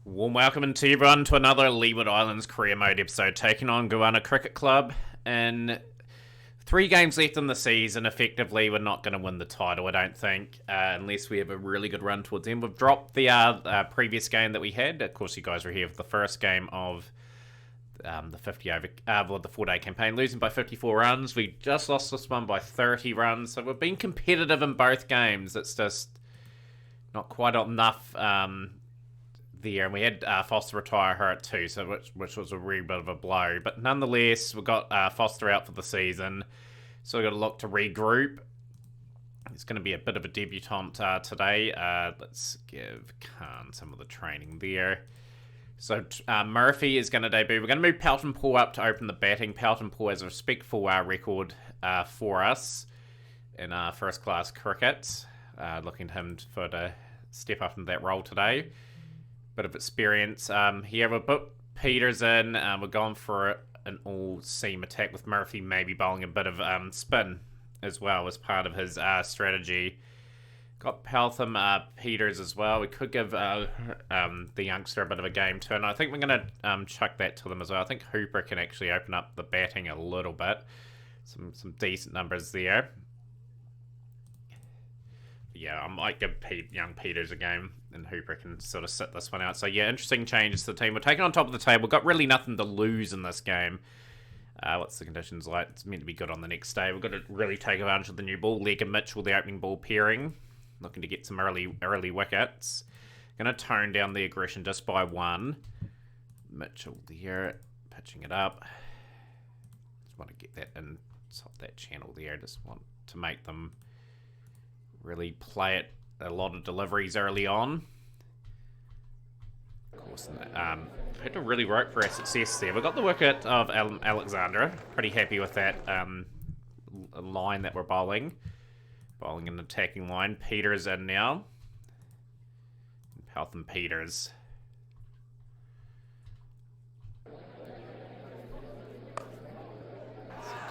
Warm welcome to everyone to another Leeward Islands career mode episode, taking on Goanna Cricket Club. And 3 games left in the season. Effectively, we're not going to win the title, I don't think, unless we have a really good run towards the end. We've dropped the previous game that we had. Of course, you guys were here for the first game of the 4-day campaign, losing by 54 runs. We just lost this one by 30 runs, so we've been competitive in both games. It's just not quite enough. There, and we had Foster retire hurt too, so which was a really bit of a blow. But nonetheless, we've got Foster out for the season, so we've got to look to regroup. It's going to be a bit of a debutante today. Let's give Khan some of the training there. So Murphy is going to debut. We're going to move Pelton Paul up to open the batting. Pelton Paul has a respectful record for us in first class cricket. Looking to him to step up into that role today. Bit of experience. Here we've put Peters in. We're going for an all-seam attack with Murphy maybe bowling a bit of spin as well as part of his strategy. Got Peltham Peters as well. We could give the youngster a bit of a game turn. I think we're going to chuck that to them as well. I think Hooper can actually open up the batting a little bit. Some decent numbers there. Yeah, I might give young Peters a game, and Hooper can sort of sit this one out. So yeah, interesting changes to the team. We're taking on top of the table. Got really nothing to lose in this game. What's the conditions like? It's meant to be good on the next day. We've got to really take advantage of the new ball. Leg and Mitchell, the opening ball pairing. Looking to get some early wickets. Going to tone down the aggression just by 1. Mitchell there, pitching it up. Just want to get that inside that channel there. Just want to make them really play it a lot of deliveries early on. Of course, had to really work for our success there. We got the wicket of Alexandra. Pretty happy with that line that we're bowling. Bowling an attacking line. Peters in now. Peltham Peters.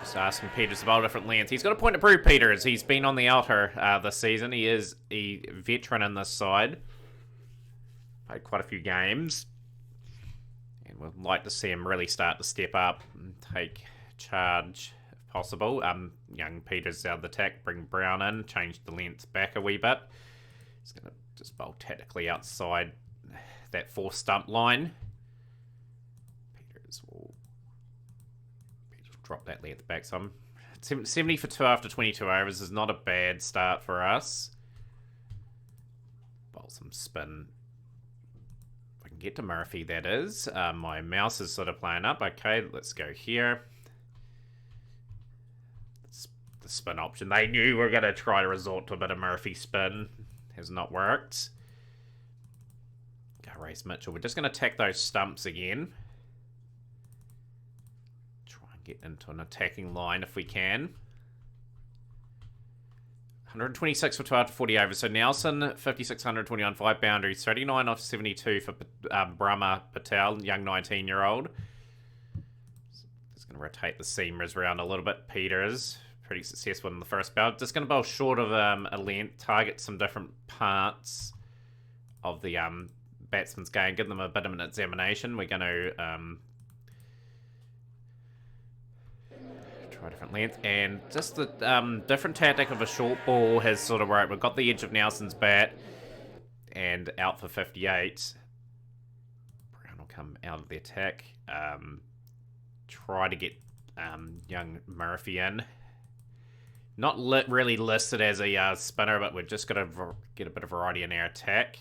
Just asking Peters to bowl different lengths. He's got a point to prove, Peters. He's been on the outer this season. He is a veteran in this side. Played quite a few games. And we'd like to see him really start to step up and take charge if possible. Young Peters out of the attack. Bring Brown in. Change the length back a wee bit. He's going to just bowl tactically outside that 4-stump line. Peters will drop that length back some. 70 for 2 after 22 overs is not a bad start for us. Bowl some spin. If I can get to Murphy, that is. My mouse is sort of playing up. Okay, let's go here. The spin option. They knew we were going to try to resort to a bit of Murphy spin. Has not worked. Go race Mitchell. We're just going to attack those stumps again. Get into an attacking line if we can. 126 for 12 to 40 overs. So Nelson, 56, 121, 5 boundaries. 39 off 72 for Brahma Patel, young 19-year-old. Just going to rotate the seamers around a little bit. Peters, pretty successful in the first bout. Just going to bowl short of a length, target some different parts of the batsman's game, give them a bit of an examination. We're going to try a different length, and just the different tactic of a short ball has sort of worked. We've got the edge of Nelson's bat and out for 58. Brown will come out of the attack. Try to get young Murphy in. Not really listed as a spinner, but we've just got to get a bit of variety in our attack.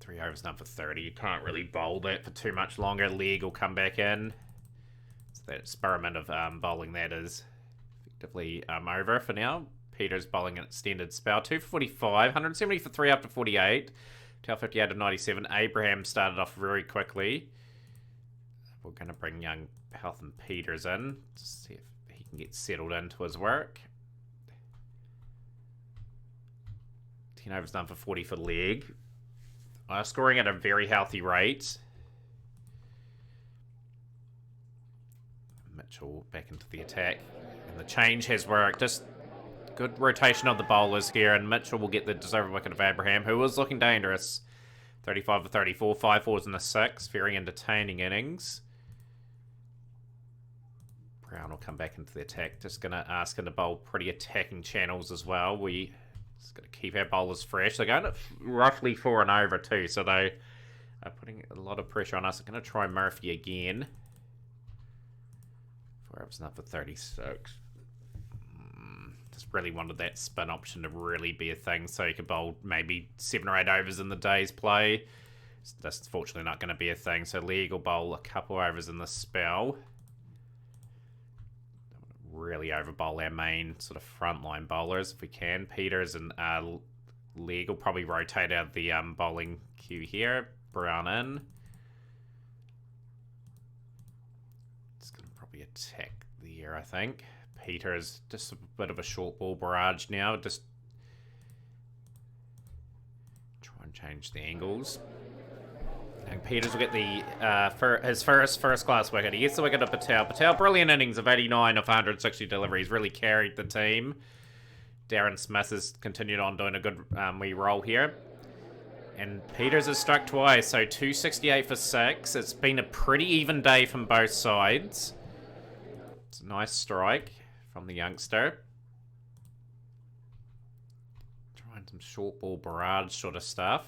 3 overs done for 30. You can't really bowl that for too much longer. Leg will come back in. That experiment of bowling that is effectively over for now. Peters bowling an extended spell. 2 for 45, 170 for 3 after 48. Tail 58 of 97. Abraham started off very quickly. We're going to bring young Peltham Peters in to see if he can get settled into his work. 10 overs done for 40 for leg. Scoring at a very healthy rate. Mitchell back into the attack. And the change has worked. Just good rotation of the bowlers here. And Mitchell will get the deserved wicket of Abraham, who was looking dangerous. 35 for 34, 5 fours and a 6. Very entertaining innings. Brown will come back into the attack. Just going to ask him to bowl pretty attacking channels as well. We just got to keep our bowlers fresh. They're going at roughly 4 and over too, so they are putting a lot of pressure on us. I'm going to try Murphy again. 4 overs enough for 36. Just really wanted that spin option to really be a thing, so you could bowl maybe 7 or 8 overs in the day's play. That's fortunately not going to be a thing, so League will bowl a couple overs in the spell. Really over bowl our main sort of frontline bowlers if we can. Peters and League will probably rotate out of the bowling queue here. Brown in. It's going to probably attack the air, I think. Peters, just a bit of a short ball barrage now. Just try and change the angles. And Peters will get the his first class wicket. He gets the wicket of Patel. Patel, brilliant innings of 89 of 160 deliveries. Really carried the team. Darren Smith has continued on doing a good wee roll here. And Peters has struck twice, so 268 for 6. It's been a pretty even day from both sides. It's a nice strike from the youngster. Trying some short ball barrage sort of stuff.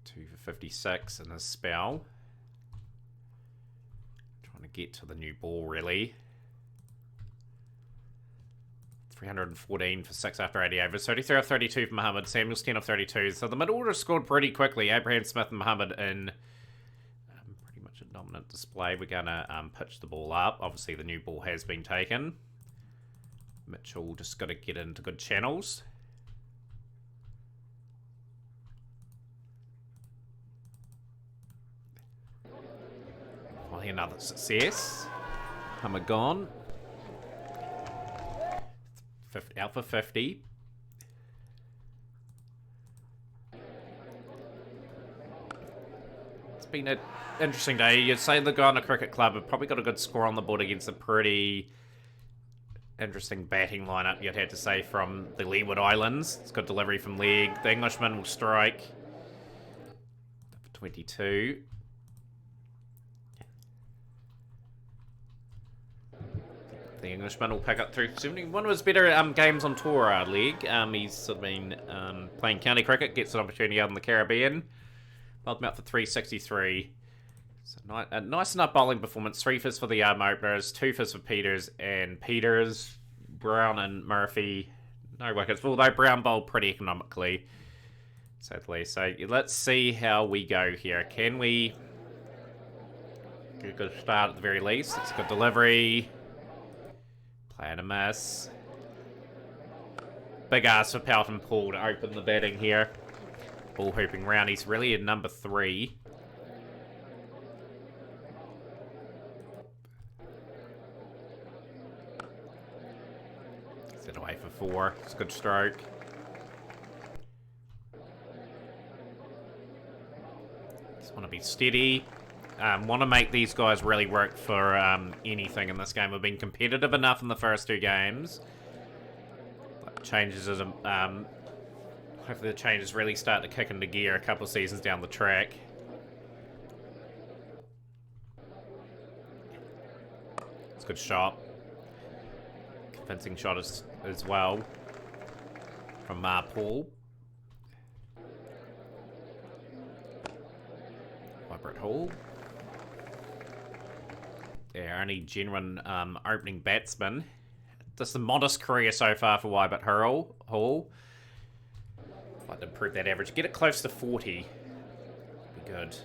2 for 56 in his spell. Trying to get to the new ball, really. 314 for 6 after 80 overs. 33 of 32 for Muhammad. Samuel's 10 of 32. So the middle order scored pretty quickly. Abraham Smith and Muhammad in pretty much a dominant display. We're going to pitch the ball up. Obviously, the new ball has been taken. Mitchell just got to get into good channels. Finally, another success. Muhammad gone. Out for 50. It's been an interesting day. You'd say the Ghana Cricket Club have probably got a good score on the board against a pretty interesting batting lineup, you'd have to say, from the Leeward Islands. It's got delivery from League. The Englishman will strike for 22. The Englishman will pick up through 70. One of his better games on tour, League. He's sort of been playing county cricket, gets an opportunity out in the Caribbean. Bowled him out for 363. So a nice enough bowling performance. 3 fifths for the openers, 2 fifths for Peters, and Peters, Brown, and Murphy. No wickets, although Brown bowled pretty economically, sadly. So let's see how we go here. Can we get a good start at the very least? It's a good delivery. Playing a miss. Big ask for Pelton Paul to open the batting here. Ball hooping round. He's really at number 3. Set away for 4. It's a good stroke. Just want to be steady. Want to make these guys really work for anything in this game. We've been competitive enough in the first 2 games. But changes as hopefully the changes really start to kick into gear a couple of seasons down the track. It's a good shot. Convincing shot as well from Paul. Vibrant Hall. Yeah, only genuine opening batsman. Just a modest career so far for Wybert Hall. I'd like to improve that average. Get it close to 40. Be good.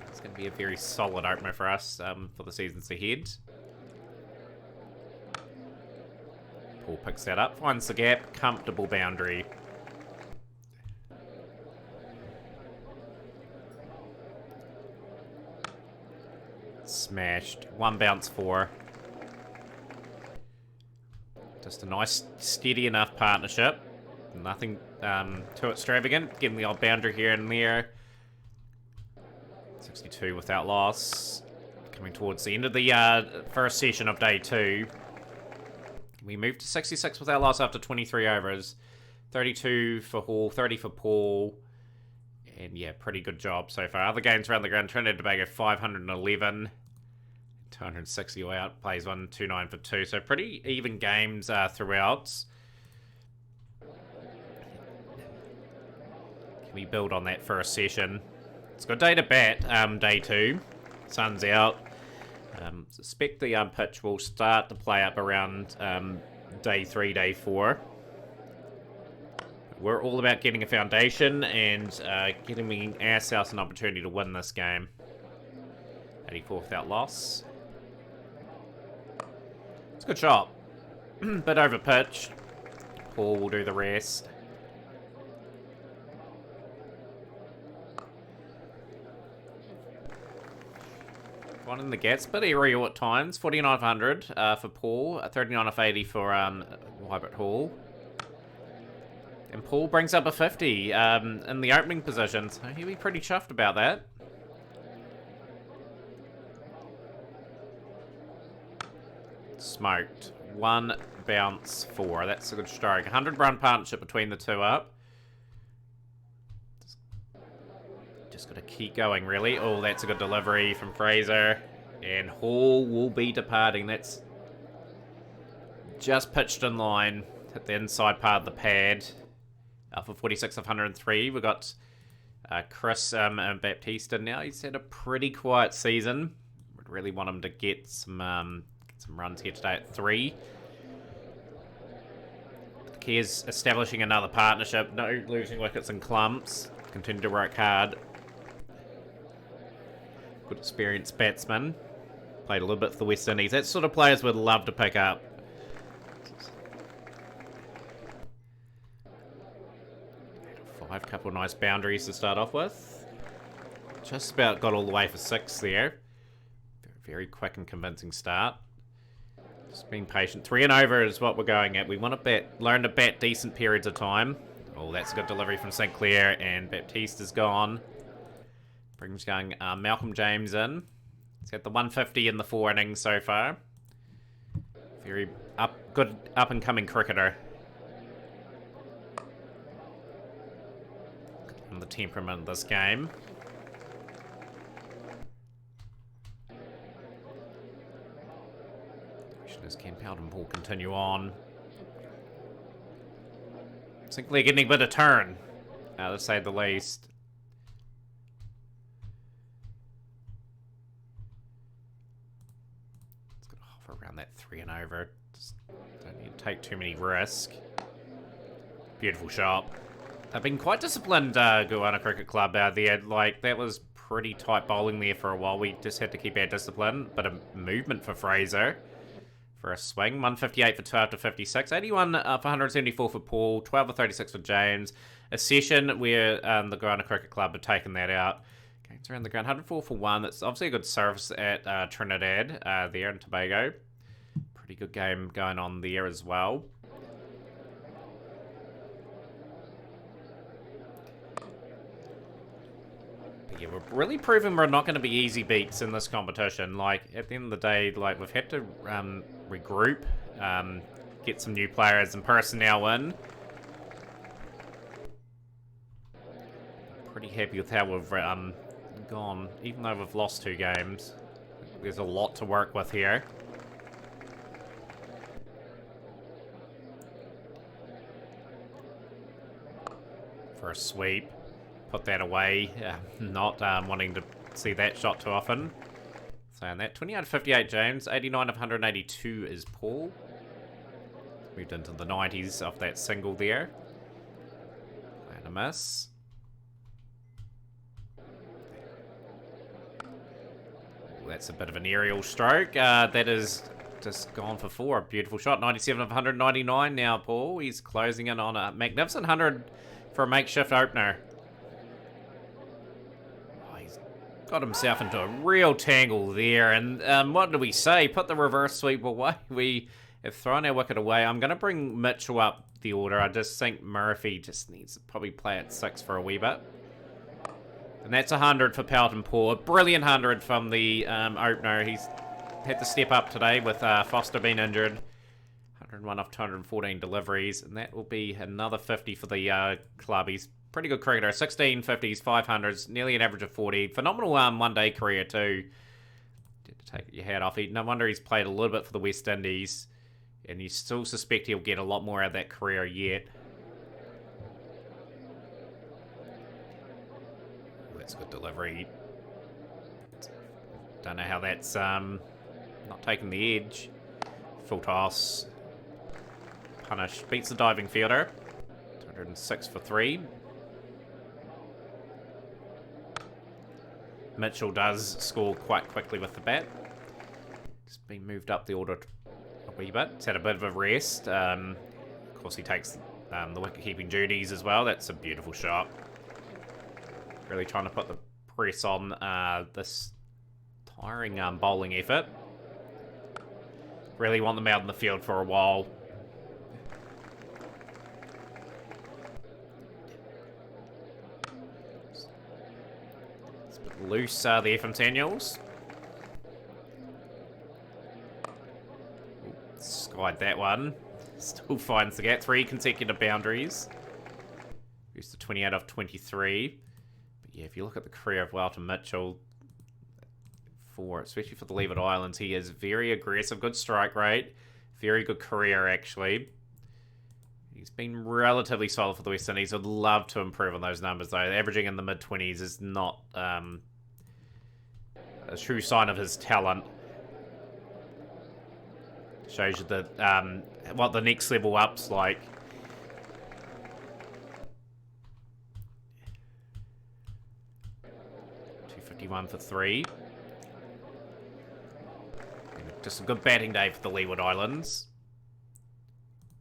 It's going to be a very solid opener for us for the seasons ahead. Paul picks that up, finds the gap, comfortable boundary. Smashed. 1 bounce 4. Just a nice, steady enough partnership. Nothing too extravagant. Getting the odd boundary here and there. 62 without loss. Coming towards the end of the first session of day 2. We moved to 66 with our loss after 23 overs. 32 for Hall, 30 for Paul. And yeah, pretty good job so far. Other games around the ground, Trinidad and Tobago 511. 260 all out, plays 129 for 2. So pretty even games throughout. Can we build on that for a session? It's got day to bat, day 2. Sun's out. Suspect the pitch will start to play up around day 3, day 4. We're all about getting a foundation and giving ourselves an opportunity to win this game. 84 without loss. It's a good shot. Bit over pitch. Paul will do the rest. One in the gets, bit aerial at times. 49 of 100 for Paul. 39 of 80 for Wybert Hall. And Paul brings up a 50 in the opening position, so he'll be pretty chuffed about that. Smoked. 1 bounce 4. That's a good stroke. 100-run partnership between the two up. Just got to keep going, really. Oh, that's a good delivery from Fraser. And Hall will be departing. That's just pitched in line. Hit the inside part of the pad. For 46 of 103. We've got Chris and Baptista now. He's had a pretty quiet season. Would really want him to get some runs here today at 3. The key is establishing another partnership. No losing wickets and clumps. Continue to work hard. Good experienced batsman. Played a little bit for the West Indies. That sort of players would love to pick up. Couple of nice boundaries to start off with. Just about got all the way for 6 there. Very quick and convincing start. Just being patient. 3 and over is what we're going at. We want to learn to bat decent periods of time. Oh, that's a good delivery from St. Clair, and Baptista's gone. Brings young Malcolm James in. He's got the 150 in the 4 innings so far. Very good up-and-coming cricketer. The temperament of this game. Can Powden Paul continue on? Simply getting a bit of turn, to say the least. It's going to hover around that 3 and over. Just don't need to take too many risks. Beautiful shot. They've been quite disciplined, Goanna Cricket Club out there. Like, that was pretty tight bowling there for a while. We just had to keep our discipline. But a movement for Fraser for a swing. 158 for 12 to 56. 81 for 174 for Paul. 12 for 36 for James. A session where the Goanna Cricket Club have taken that out. Games around the ground. 104 for 1. That's obviously a good service at Trinidad there in Tobago. Pretty good game going on there as well. Yeah, we're really proving we're not going to be easy beats in this competition. Like, at the end of the day, like, we've had to regroup, get some new players and personnel in. Pretty happy with how we've gone, even though we've lost 2 games. There's a lot to work with here. For a sweep. Put that away. Not wanting to see that shot too often. Saying that. 20 out of 58 James. 89 of 182 is Paul. Moved into the 90s off that single there. And a miss. Ooh, that's a bit of an aerial stroke. That is just gone for 4. Beautiful shot. 97 of 199 now, Paul. He's closing in on a magnificent 100 for a makeshift opener. Got himself into a real tangle there, and what do we say? Put the reverse sweep away. We have thrown our wicket away. I'm going to bring Mitchell up the order. I just think Murphy just needs to probably play at 6 for a wee bit. And that's 100 for Pelton Paul. A brilliant 100 from the opener. He's had to step up today with Foster being injured. 101 off 214 deliveries, and that will be another 50 for the club. He's pretty good cricketer. 16 50s, 500s, nearly an average of 40. Phenomenal one-day career too. Take your hat off. No wonder he's played a little bit for the West Indies, and you still suspect he'll get a lot more out of that career yet. That's a good delivery. Don't know how that's not taking the edge. Full toss. Punish. Beats the diving fielder. 206 for 3. Mitchell does score quite quickly with the bat. He's been moved up the order a wee bit. He's had a bit of a rest. Of course, he takes the wicket-keeping duties as well. That's a beautiful shot. Really trying to put the press on this tiring bowling effort. Really want them out in the field for a while. It's a bit loose there from Daniels. Skied that one. Still finds the gap. 3 consecutive boundaries. Used to 28 off 23. But yeah, if you look at the career of Welton Mitchell, especially for the Leeward Islands, he is very aggressive, good strike rate, very good career actually. He's been relatively solid for the West Indies. I'd love to improve on those numbers though. Averaging in the mid-20s is not a true sign of his talent. Shows you what the next level up's like. $251 for 3. Just a good batting day for the Leeward Islands.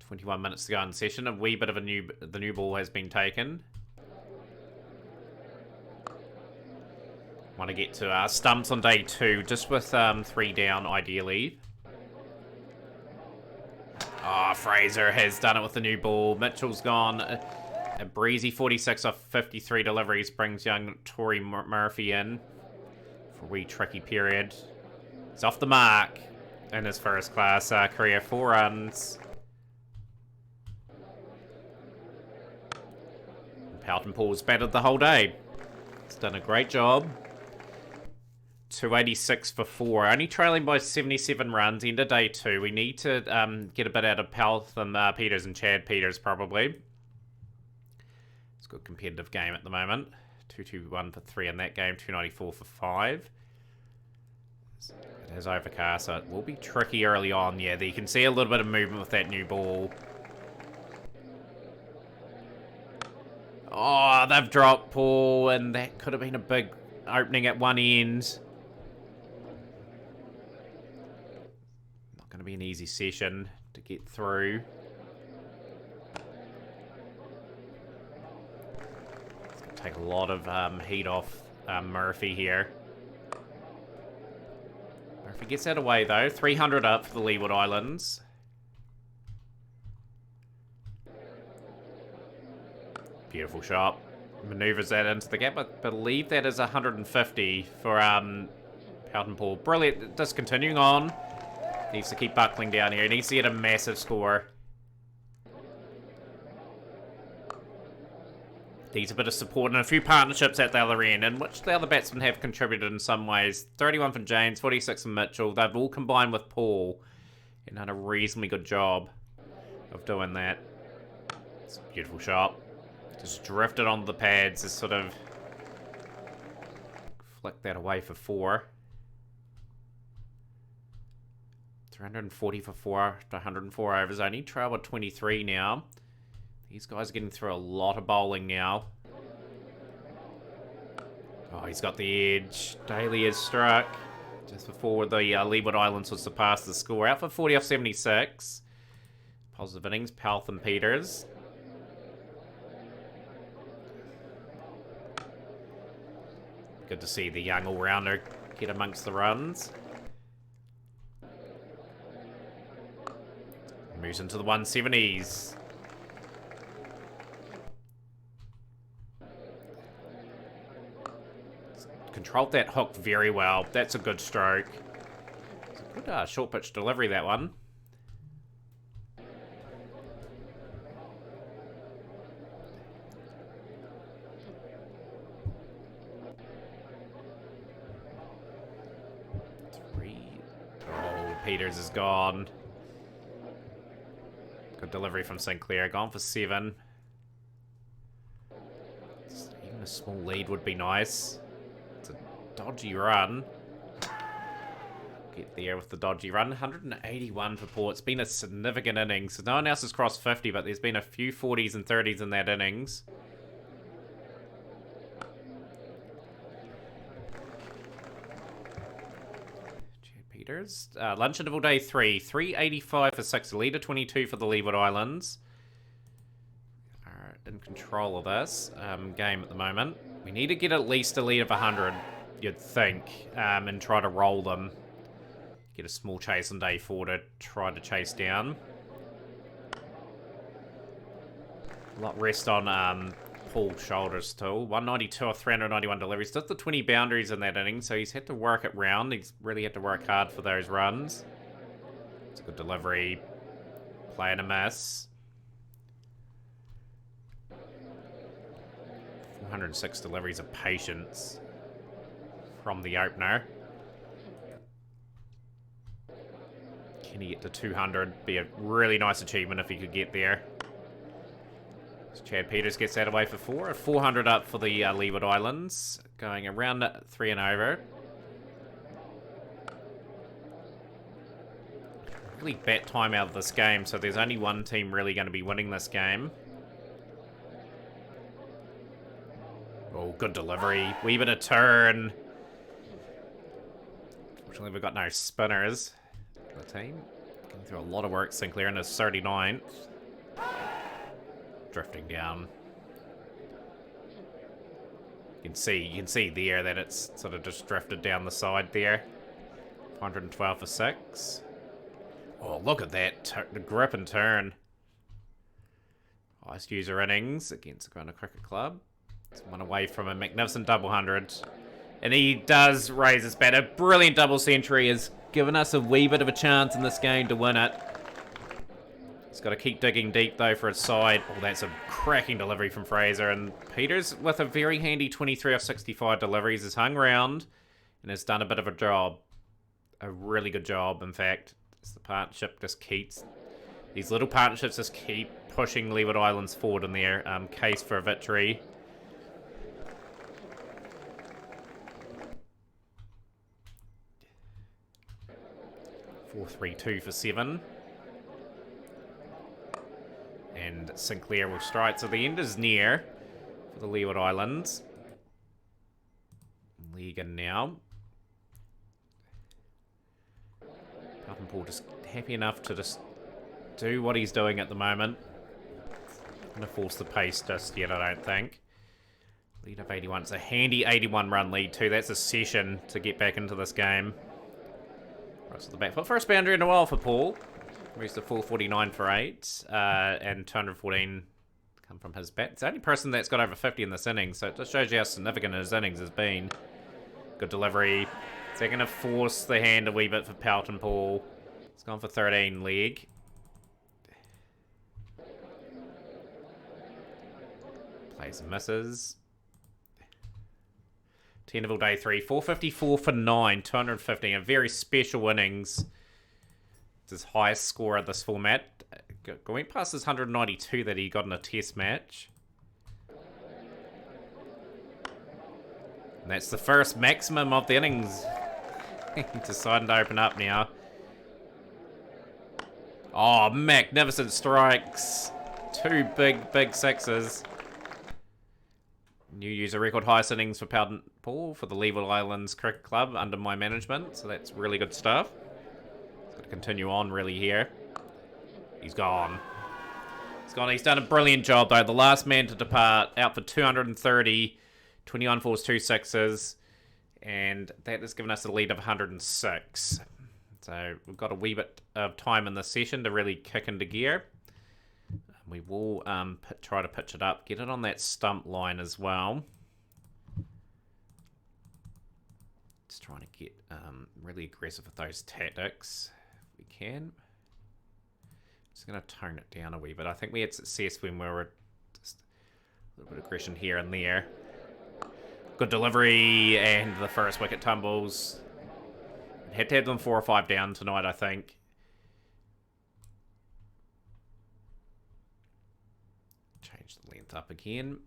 21 minutes to go in session. A wee bit of the new ball has been taken. Want to get to stumps on day 2, just with 3 down ideally. Oh, Fraser has done it with the new ball. Mitchell's gone. A breezy 46 off 53 deliveries brings young Tory Murphy in for a wee tricky period. He's off the mark in his first class career. 4 runs. Pelton Paul's batted the whole day. He's done a great job. 286 for 4. Only trailing by 77 runs into day 2. We need to get a bit out of Pelton Peters and Chad Peters probably. It's a good competitive game at the moment. 221 for 3 in that game. 294 for 5. It is overcast, so it will be tricky early on. Yeah, you can see a little bit of movement with that new ball. Oh, they've dropped Paul, and that could have been a big opening at one end. Not going to be an easy session to get through. It's going to take a lot of heat off Murphy here. Murphy gets that away though. 300 up for the Leeward Islands. Beautiful shot. Maneuvers that into the gap. I believe that is 150 for Pelton Paul. Brilliant. Just continuing on. Needs to keep buckling down here. He needs to get a massive score. Needs a bit of support and a few partnerships at the other end, in which the other batsmen have contributed in some ways. 31 from James, 46 from Mitchell. They've all combined with Paul and done a reasonably good job of doing that. It's a beautiful shot. Just drifted onto the pads. Just sort of flick that away for 4. 340 for 4 after 104 overs. Only trail with 23 now. These guys are getting through a lot of bowling now. Oh, he's got the edge. Daly is struck just before the Leeward Islands would surpass the score. Out for 40 off 76. Positive innings. Pelton Peters. Good to see the young all-rounder get amongst the runs. Moves into the 170s. Controlled that hook very well. That's a good stroke. It's a good short pitch delivery, that one. Peters is gone. Good delivery from Sinclair. Gone for 7. Even a small lead would be nice. It's a dodgy run. Get there with the dodgy run. 181 for Paul. It's been a significant innings. No one else has crossed 50, but there's been a few 40s and 30s in that innings. Peters. Lunch interval day 3. 385 for 6. Leader 22 for the Leeward Islands. Are in control of this game at the moment. We need to get at least a lead of 100, you'd think, and try to roll them. Get a small chase on day 4 to try to chase down. A lot rest on Paul's shoulders still. 192 or 391 deliveries. Just the 20 boundaries in that inning, so he's had to work it round. He's really had to work hard for those runs. It's a good delivery. Play and a miss. 406 deliveries of patience from the opener. Can he get to 200? Be a really nice achievement if he could get there. So Chad Peters gets that away for 4. 400 up for the Leeward Islands. Going around 3 and over. Really bat time out of this game, so there's only one team really going to be winning this game. Oh, good delivery. Wee bit of turn. Fortunately, we've got no spinners. The team going through a lot of work. Sinclair in his 39th. Drifting down. You can see there that it's sort of just drifted down the side there. 112 for 6. Oh, look at that. The grip and turn. Highest user innings against the Guyana Cricket Club. It's one away from a magnificent double 100. And he does raise his bat. A brilliant double century has given us a wee bit of a chance in this game to win it. He's got to keep digging deep, though, for his side. Oh, that's a cracking delivery from Fraser. And Peters, with a very handy 23 of 65 deliveries, has hung round and has done a bit of a job. A really good job, in fact. The partnership just keeps... These little partnerships just keep pushing Leeward Islands forward in their case for a victory. .432 for 7. And Sinclair will strike. So the end is near for the Leeward Islands. Legan now. Paul just happy enough to just do what he's doing at the moment. Not going to force the pace just yet, I don't think. Lead of 81. It's a handy 81 run lead too. That's a session to get back into this game. Right to the back foot. First boundary in a while for Paul. Reached the 449 for 8. And 214 come from his bat. It's the only person that's got over 50 in this innings, so it just shows you how significant his innings has been. Good delivery. Is that going to force the hand a wee bit for Pelton Paul? It's gone for 13 leg. Plays and misses. 10 of all day 3. 454 for 9. 215. A very special innings. It's his highest score of this format. Going past his 192 that he got in a test match. And that's the first maximum of the innings. Deciding to open up now. Oh, magnificent strikes. 2 big sixes. New user record highest innings for Pelton Paul for the Leeward Islands Cricket Club under my management. So that's really good stuff. He's got to continue on really here. He's gone. He's gone. He's done a brilliant job though. The last man to depart, out for 230. 21 fours, 2 sixes. And that has given us a lead of 106. So we've got a wee bit of time in this session to really kick into gear. We will try to pitch it up. Get it on that stump line as well. Just trying to get really aggressive with those tactics if we can. Just going to tone it down a wee bit. I think we had success when we were just a little bit of aggression here and there. Good delivery, and the first wicket tumbles. Had to have them 4 or 5 down tonight, I think. Change the length up again.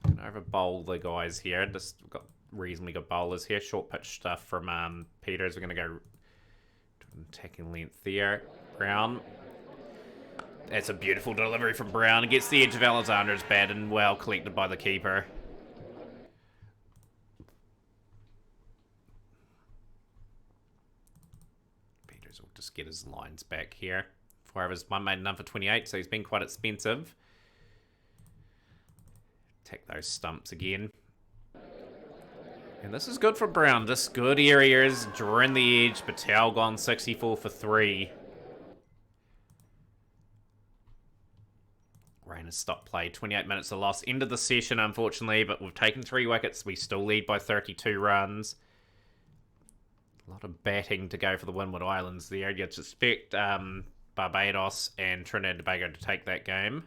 I'm going to over bowl the guys here. Just got reasonably good bowlers here. Short pitch stuff from Peters. We're going to go to an attacking length there. Brown. That's a beautiful delivery from Brown. It gets the edge of Alexander's bat and well collected by the keeper. Peters will just get his lines back here. 4 overs, 1 made enough for 28, so he's been quite expensive. Attack those stumps again. And this is good for Brown. Just good areas, drawing the edge. Patel gone 64 for 3. Rain has stopped play. 28 minutes of loss. End of the session, unfortunately, but we've taken 3 wickets. We still lead by 32 runs. A lot of batting to go for the Windward Islands there. You'd expect Barbados and Trinidad and Tobago to take that game.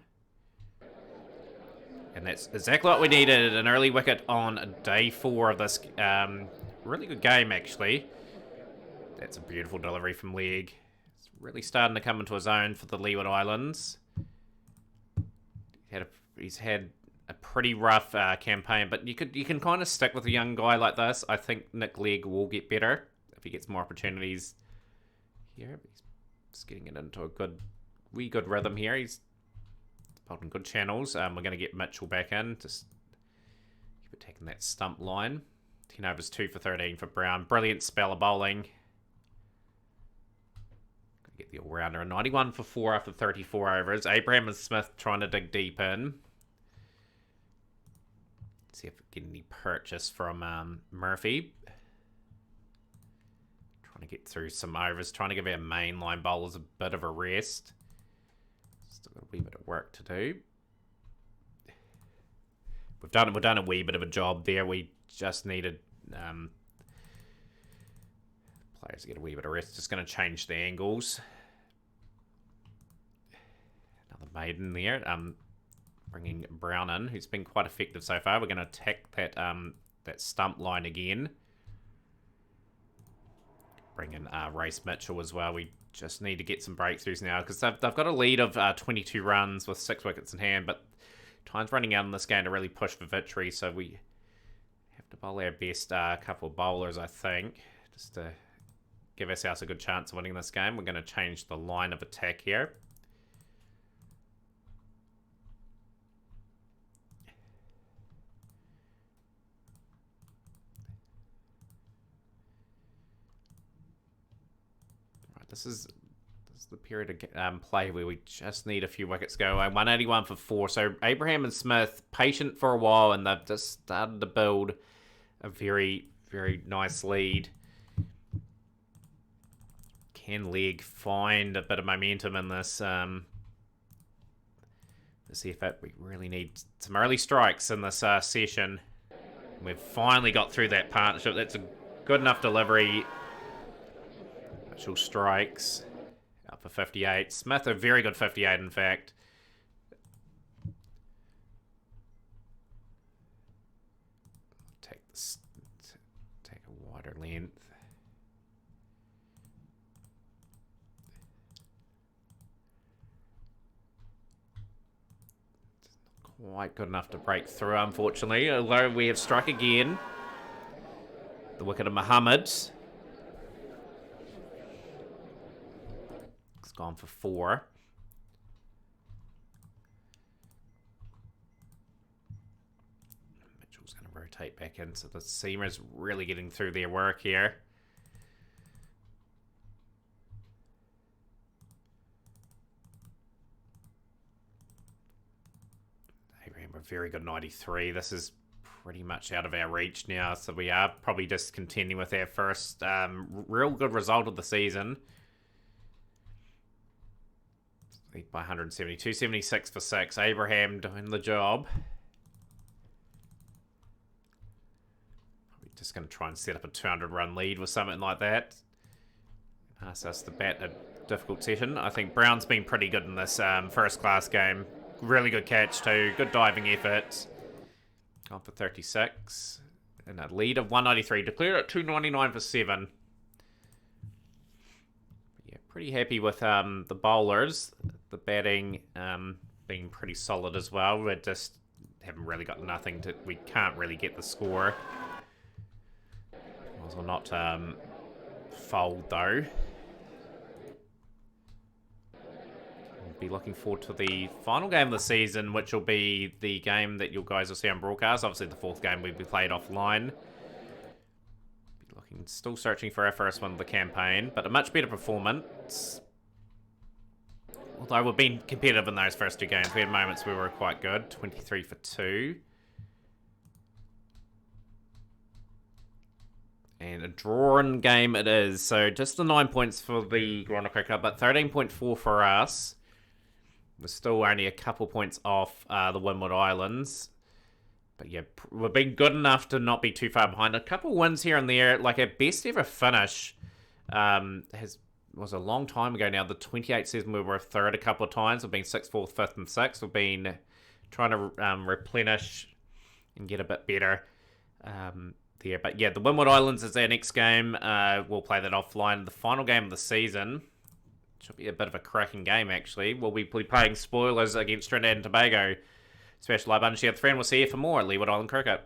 And that's exactly what we needed. An early wicket on day 4 of this really good game, actually. That's a beautiful delivery from Legg. It's really starting to come into his own for the Leeward Islands. He's had a pretty rough campaign, but you can kind of stick with a young guy like this. I think Nick Legg will get better if he gets more opportunities here. He's just getting it into a good rhythm here. He's holding good channels. We're going to get Mitchell back in. Just keep attacking that stump line. 10 overs, 2 for 13 for Brown. Brilliant spell of bowling. Gonna get the all-rounder. 91 for 4 after 34 overs. Abraham and Smith trying to dig deep in. See if we get any purchase from Murphy. Trying to get through some overs. Trying to give our mainline bowlers a bit of a rest. Still got a wee bit of work to do. We've done a wee bit of a job there. We just needed players to get a wee bit of rest. Just going to change the angles. Another maiden there. Bringing Brown in, who's been quite effective so far. We're going to attack that stump line again. Bring in Race Mitchell as well. We just need to get some breakthroughs now because they've got a lead of 22 runs with 6 wickets in hand, but time's running out in this game to really push for victory, so we have to bowl our best couple of bowlers, I think, just to give ourselves a good chance of winning this game. We're going to change the line of attack here. This is the period of play where we just need a few wickets go. 181 for 4. So Abraham and Smith, patient for a while, and they've just started to build a very, very nice lead. Can Legg find a bit of momentum in this effort? We really need some early strikes in this session. We've finally got through that partnership. That's a good enough delivery. Mitchell strikes out for 58. Smith, a very good 58, in fact. Take a wider length. It's not quite good enough to break through, unfortunately. Although we have struck again. The wicket of Muhammad. Gone for 4. Mitchell's going to rotate back in, so the seamer's really getting through their work here. Abraham, a very good 93. This is pretty much out of our reach now, so we are probably just continuing with our first real good result of the season. By 172, 76 for 6. Abraham doing the job. Probably just going to try and set up a 200-run lead with something like that. Ask us to bat a difficult session. I think Brown's been pretty good in this first-class game. Really good catch too. Good diving effort. Gone for 36. in a lead of 193. Declared at 299 for 7. Yeah, pretty happy with the bowlers. The batting being pretty solid as well. We just haven't really got nothing to... We can't really get the score. Might as well not fold, though. Be looking forward to the final game of the season, which will be the game that you guys will see on broadcast. Obviously, the 4th game will be played offline. Be looking, still searching for our first one of the campaign, but a much better performance. Although we've been competitive in those first 2 games. We had moments where we were quite good. 23 for 2. And a drawn game it is. So just the 9 points for the Gurana Cricket Club, but 13.4 for us. We're still only a couple points off the Windward Islands. But yeah, we've been good enough to not be too far behind. A couple wins here and there. Like our best ever finish was a long time ago now. The 28 season we were 3rd a couple of times. We've been 6th, 4th, 5th and 6th. We've been trying to replenish and get a bit better there. But yeah, the Windward Islands is our next game. We'll play that offline. The final game of the season should be a bit of a cracking game, actually. We'll be playing spoilers against Trinidad and Tobago. Special Live Bunch here, 3, and we'll see you for more at Leeward Island Cricket.